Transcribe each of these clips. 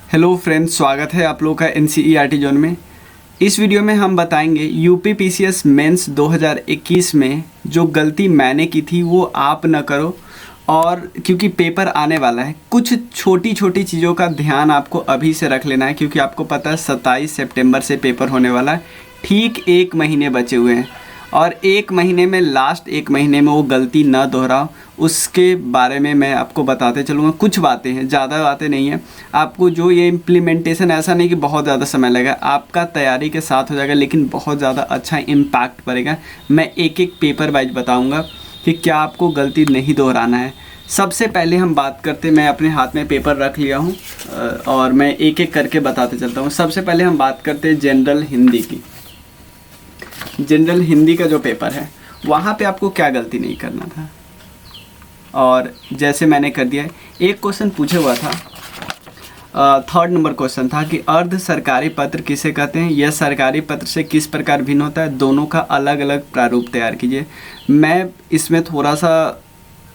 Hello friends, स्वागत है आप लोगों का एनसीईआरटी जोन में। इस वीडियो में हम बताएंगे यूपी पीसीएस मेंस 2021 में जो गलती मैंने की थी वो आप न करो। और क्योंकि पेपर आने वाला है, कुछ छोटी छोटी चीज़ों का ध्यान आपको अभी से रख लेना है, क्योंकि आपको पता है 27 सितंबर से पेपर होने वाला है। ठीक 1 महीने बचे हुए हैं और 1 महीने में, लास्ट 1 महीने में वो गलती न दोहराओ, उसके बारे में मैं आपको बताते चलूँगा। कुछ बातें हैं, ज़्यादा बातें नहीं हैं। आपको जो ये इम्प्लीमेंटेशन, ऐसा नहीं कि बहुत ज़्यादा समय लगेगा, आपका तैयारी के साथ हो जाएगा, लेकिन बहुत ज़्यादा अच्छा इम्पैक्ट पड़ेगा। मैं एक एक पेपर वाइज बताऊँगा कि क्या आपको गलती नहीं दोहराना है। सबसे पहले हम बात करते, मैं अपने हाथ में पेपर रख लिया हूँ और मैं एक एक करके बताते चलता हूँ। सबसे पहले हम बात करते हैं जनरल हिंदी की। जनरल हिंदी का जो पेपर है, वहाँ पे आपको क्या गलती नहीं करना था, और जैसे मैंने कर दिया है। एक क्वेश्चन पूछा हुआ था, 3rd नंबर क्वेश्चन था कि अर्ध सरकारी पत्र किसे कहते हैं, यह सरकारी पत्र से किस प्रकार भिन्न होता है, दोनों का अलग अलग प्रारूप तैयार कीजिए। मैं इसमें थोड़ा सा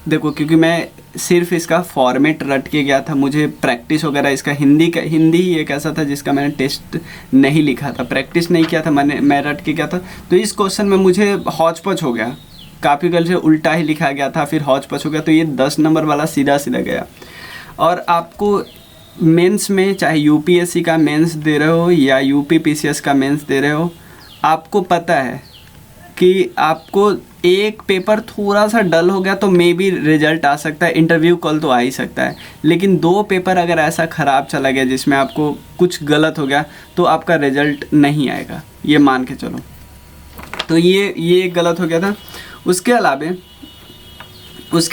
देखो, क्योंकि मैं सिर्फ इसका फॉर्मेट रट के गया था, मुझे प्रैक्टिस वगैरह इसका हिंदी ही एक ऐसा था जिसका मैंने टेस्ट नहीं लिखा था, प्रैक्टिस नहीं किया था, मैं रट के गया था। तो इस क्वेश्चन में मुझे हौच-पौच हो गया, काफ़ी गलत से उल्टा ही लिखा गया था, फिर हौच-पौच हो गया, तो ये 10 नंबर वाला सीधा सीधा गया। और आपको मेंस में, चाहे यूपीएससी का मेंस दे रहे हो या यूपी पीसीएस का मेंस दे रहे हो, आपको पता है कि आपको एक पेपर थोड़ा सा डल हो गया तो मे बी रिजल्ट आ सकता है, इंटरव्यू कॉल तो आ ही सकता है, लेकिन 2 पेपर अगर ऐसा ख़राब चला गया जिसमें आपको कुछ गलत हो गया तो आपका रिजल्ट नहीं आएगा, ये मान के चलो। तो ये गलत हो गया था। उसके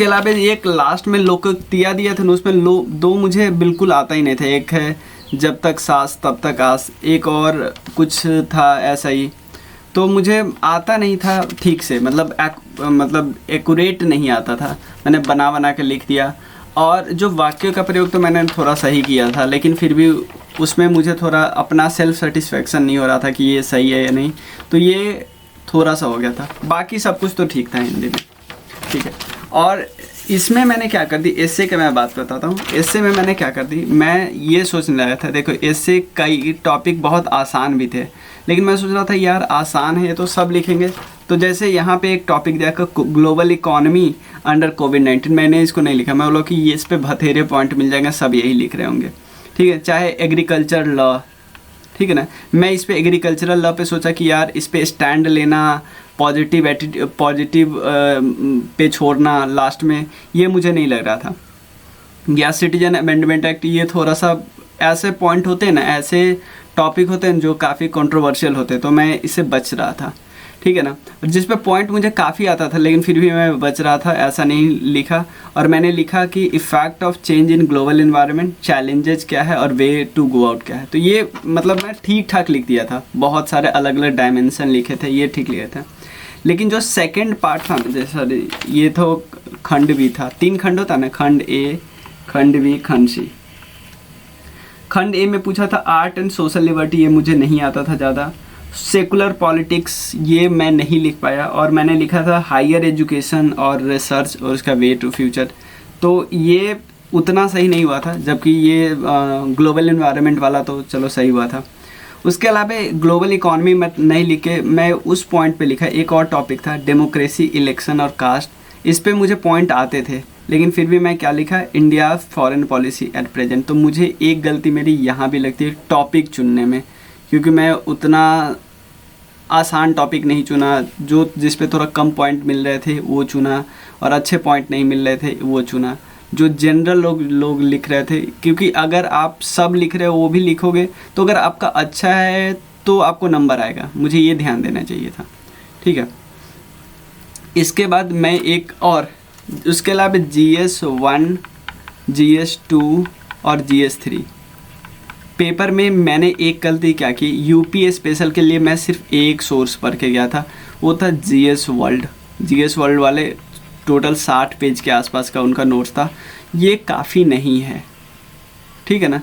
अलावा एक लास्ट में लोकोक्तियाँ दिया था, उसमें 2 मुझे बिल्कुल आता ही नहीं था। एक है जब तक सांस तब तक आस, एक और कुछ था ऐसा ही, तो मुझे आता नहीं था ठीक से, मतलब एक्यूरेट नहीं आता था, मैंने बना के लिख दिया। और जो वाक्यों का प्रयोग तो मैंने थोड़ा सही किया था, लेकिन फिर भी उसमें मुझे थोड़ा अपना सेल्फ सेटिस्फेक्शन नहीं हो रहा था कि ये सही है या नहीं, तो ये थोड़ा सा हो गया था। बाकी सब कुछ तो ठीक था हिंदी में, ठीक है। और इसमें मैंने क्या कर दी, एस्से का मैं बात बताता हूँ। एस्से में मैंने क्या कर दी, मैं ये सोचने लगा था, देखो एस्से कई टॉपिक बहुत आसान भी थे, लेकिन मैं सोच रहा था यार आसान है ये तो सब लिखेंगे। तो जैसे यहाँ पे एक टॉपिक दिया ग्लोबल इकोनॉमी अंडर कोविड-19, मैंने इसको नहीं लिखा, मैं बोला कि ये इस पर बथेरे पॉइंट मिल जाएंगे, सब यही लिख रहे होंगे, ठीक है। चाहे एग्रीकल्चर लॉ, ठीक है ना, मैं इस पे एग्रीकल्चरल लॉ पे सोचा कि यार इस पे स्टैंड लेना, पॉजिटिव पे छोड़ना लास्ट में, ये मुझे नहीं लग रहा था। या सिटीजन अमेंडमेंट एक्ट, ये थोड़ा सा ऐसे पॉइंट होते हैं ना, ऐसे टॉपिक होते हैं जो काफ़ी कंट्रोवर्शियल होते हैं, तो मैं इससे बच रहा था, ठीक है ना। जिस पे पॉइंट मुझे काफ़ी आता था, लेकिन फिर भी मैं बच रहा था, ऐसा नहीं लिखा। और मैंने लिखा कि effect of change in global environment, challenges क्या है और वे टू गो आउट क्या है। तो ये मतलब मैं ठीक ठाक लिख दिया था, बहुत सारे अलग अलग डायमेंशन लिखे थे, ये ठीक लिखे थे। लेकिन जो सेकेंड पार्ट था ना, जैसा ये तो खंड भी था, 3 खंड होता ना, खंड ए, खंड बी, खंड सी। खंड ए में पूछा था आर्ट एंड सोशल लिबर्टी, ये मुझे नहीं आता था ज़्यादा। सेकुलर पॉलिटिक्स, ये मैं नहीं लिख पाया। और मैंने लिखा था हायर एजुकेशन और रिसर्च और उसका वे टू फ्यूचर, तो ये उतना सही नहीं हुआ था, जबकि ये ग्लोबल इन्वायरमेंट वाला तो चलो सही हुआ था। उसके अलावा ग्लोबल इकॉनमी में नहीं लिखे, मैं उस पॉइंट पे लिखा। एक और टॉपिक था डेमोक्रेसी, इलेक्शन और कास्ट, इस पे मुझे पॉइंट आते थे, लेकिन फिर भी मैं क्या लिखा, India foreign policy at present. तो मुझे एक गलती मेरी यहाँ भी लगती है टॉपिक चुनने में, क्योंकि मैं उतना आसान टॉपिक नहीं चुना, जो जिस पे थोड़ा कम पॉइंट मिल रहे थे वो चुना, और अच्छे पॉइंट नहीं मिल रहे थे वो चुना, जो जनरल लोग लिख रहे थे। क्योंकि अगर आप सब लिख रहे हो वो भी लिखोगे, तो अगर आपका अच्छा है तो आपको नंबर आएगा, मुझे ये ध्यान देना चाहिए था, ठीक है। इसके बाद मैं एक और, उसके अलावा GS1, GS2 और GS3 पेपर में मैंने एक गलती क्या की, यूपी स्पेशल के लिए मैं सिर्फ एक सोर्स पढ़ के गया था, वो था GS वर्ल्ड वाले टोटल 60 पेज के आसपास का उनका नोट्स था। ये काफ़ी नहीं है, ठीक है ना,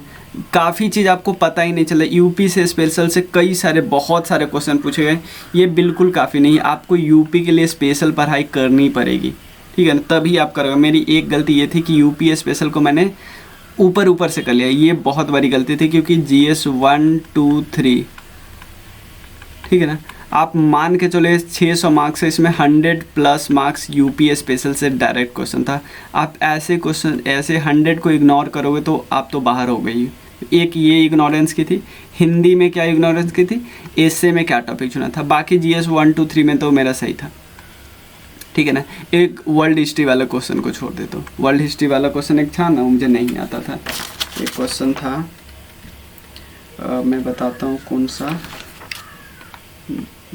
काफ़ी चीज़ आपको पता ही नहीं चला। यूपी से स्पेशल से बहुत सारे क्वेश्चन पूछे गए, ये बिल्कुल काफ़ी नहीं। आपको यूपी के लिए स्पेशल पढ़ाई करनी पड़ेगी, ठीक है ना, तभी आप करोगे। मेरी एक गलती ये थी कि यूपी स्पेशल को मैंने ऊपर ऊपर से कर लिया, ये बहुत बड़ी गलती थी, क्योंकि GS 1 2 3, ठीक है ना, आप मान के चलो 600 मार्क्स है, इसमें 100+ मार्क्स यूपी स्पेशल से डायरेक्ट क्वेश्चन था। आप ऐसे क्वेश्चन, ऐसे 100 को इग्नोर करोगे तो आप तो बाहर हो गई। एक ये इग्नोरेंस की थी, हिंदी में क्या इग्नोरेंस की थी, एसे में क्या टॉपिक चुना था, बाकी GS 1 2 3 में तो मेरा सही था, ठीक है ना। एक वर्ल्ड हिस्ट्री वाला क्वेश्चन को छोड़ दे, तो वर्ल्ड हिस्ट्री वाला क्वेश्चन एक था ना, मुझे नहीं आता था। एक क्वेश्चन था, मैं बताता हूँ कौन सा,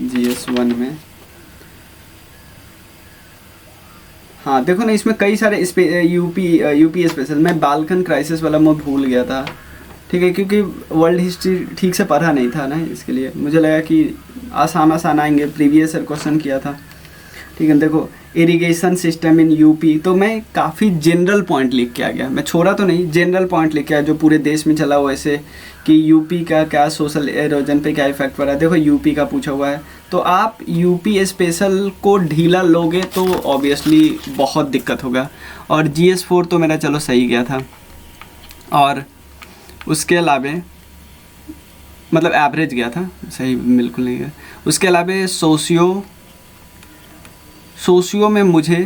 GS 1 में, हाँ देखो ना, इसमें कई सारे यूपी स्पेशल, मैं बाल्कन क्राइसिस वाला मैं भूल गया था, ठीक है, क्योंकि वर्ल्ड हिस्ट्री ठीक से पढ़ा नहीं था ना, इसके लिए मुझे लगा कि आसान आएंगे, प्रीवियस ईयर क्वेश्चन किया था, ठीक है। देखो इरिगेशन सिस्टम इन यूपी, तो मैं काफ़ी जनरल पॉइंट लिख के आ गया, मैं छोड़ा तो नहीं, जनरल पॉइंट लिख के आया जो पूरे देश में चला हुआ, ऐसे कि यूपी का क्या सोशल एरोजन पे क्या इफेक्ट पड़ा है। देखो यूपी का पूछा हुआ है, तो आप यूपी स्पेशल को ढीला लोगे तो ऑब्वियसली बहुत दिक्कत होगा। और GS 4 तो मेरा चलो सही गया था, और उसके अलावा मतलब एवरेज गया था, सही बिल्कुल नहीं गया। उसके अलावा सोशियो में मुझे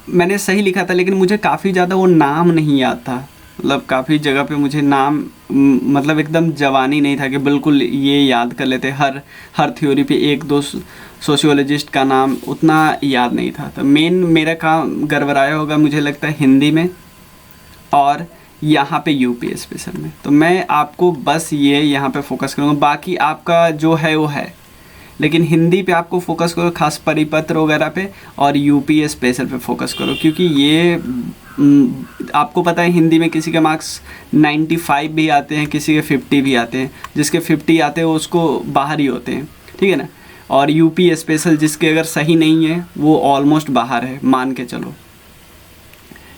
मैंने सही लिखा था, लेकिन मुझे काफ़ी ज़्यादा वो नाम नहीं याद था, मतलब काफ़ी जगह पे मुझे नाम मतलब एकदम जवानी नहीं था कि बिल्कुल ये याद कर लेते, हर थ्योरी पे एक दो सोशियोलॉजिस्ट का नाम उतना याद नहीं था। तो मेन मेरा काम गड़बड़ाया होगा मुझे लगता है हिंदी में और यहाँ पे यूपी स्पेशल में। तो मैं आपको बस ये यहाँ पे फोकस करूँगा, बाकी आपका जो है वो है, लेकिन हिंदी पे आपको फोकस करो, खास परिपत्र वगैरह पे, और यूपी स्पेशल पे फोकस करो, क्योंकि ये आपको पता है हिंदी में किसी के मार्क्स 95 भी आते हैं, किसी के 50 भी आते हैं, जिसके 50 आते हैं उसको बाहर ही होते हैं, ठीक है ना। और यूपी स्पेशल जिसके अगर सही नहीं है वो ऑलमोस्ट बाहर है, मान के चलो,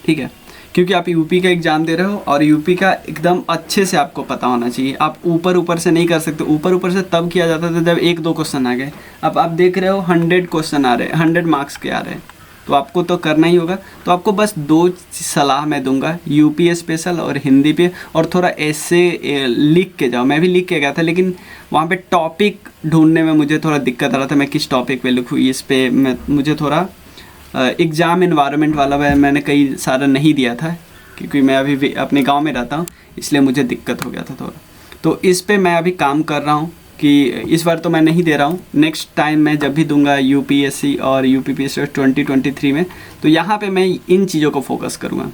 ठीक है, क्योंकि आप यूपी का एग्ज़ाम दे रहे हो और यूपी का एकदम अच्छे से आपको पता होना चाहिए। आप ऊपर से नहीं कर सकते, ऊपर से तब किया जाता था जब 1-2 क्वेश्चन आ गए। अब आप देख रहे हो 100 क्वेश्चन आ रहे हैं, 100 मार्क्स के आ रहे हैं, तो आपको तो करना ही होगा। तो आपको बस 2 सलाह मैं दूंगा, यूपी स्पेशल और हिंदी पे, और थोड़ा ऐसे लिख के जाओ। मैं भी लिख के गया था, लेकिन वहाँ पे टॉपिक ढूंढने में मुझे थोड़ा दिक्कत आ रहा था, मैं किस टॉपिक पे लिखूँ, इस पे मुझे थोड़ा एग्ज़ाम इन्वायरमेंट वाला मैंने कई सारा नहीं दिया था, क्योंकि मैं अभी अपने गांव में रहता हूँ, इसलिए मुझे दिक्कत हो गया था थोड़ा। तो इस पे मैं अभी काम कर रहा हूँ कि इस बार तो मैं नहीं दे रहा हूँ, नेक्स्ट टाइम मैं जब भी दूंगा यूपीएससी और यूपीपीएससी 2023 में, तो यहाँ पे मैं इन चीज़ों को फोकस करूँगा,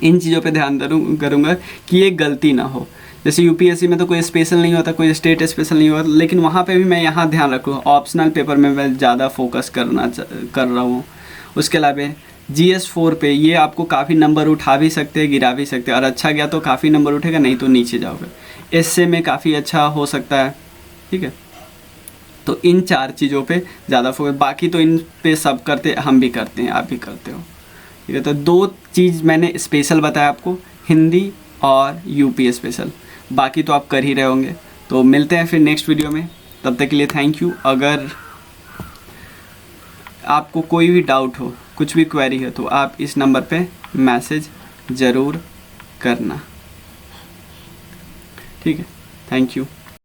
इन चीज़ों पे ध्यान करूँगा कि ये गलती ना हो। जैसे यूपीएससी में तो कोई स्पेशल नहीं होता, कोई स्टेट स्पेशल नहीं होता, लेकिन वहाँ पे भी मैं यहाँ ध्यान रखूँ, ऑप्शनल पेपर में मैं ज़्यादा फोकस कर रहा हूँ। उसके अलावा GS 4 पे ये आपको काफ़ी नंबर उठा भी सकते हैं, गिरा भी सकते हैं, और अच्छा गया तो काफ़ी नंबर उठेगा, नहीं तो नीचे जाओगे। एस्से में काफ़ी अच्छा हो सकता है, ठीक है। तो इन 4 चीज़ों पे ज़्यादा फोकस, बाकी तो इन पे सब करते, हम भी करते हैं, आप भी करते हो, ठीक है। तो 2 चीज़ मैंने स्पेशल बताया आपको, हिंदी और यूपी स्पेशल, बाकी तो आप कर ही रहे होंगे। तो मिलते हैं फिर नेक्स्ट वीडियो में, तब तक के लिए थैंक यू। अगर आपको कोई भी डाउट हो, कुछ भी क्वेरी है, तो आप इस नंबर पे मैसेज ज़रूर करना, ठीक है। Thank you.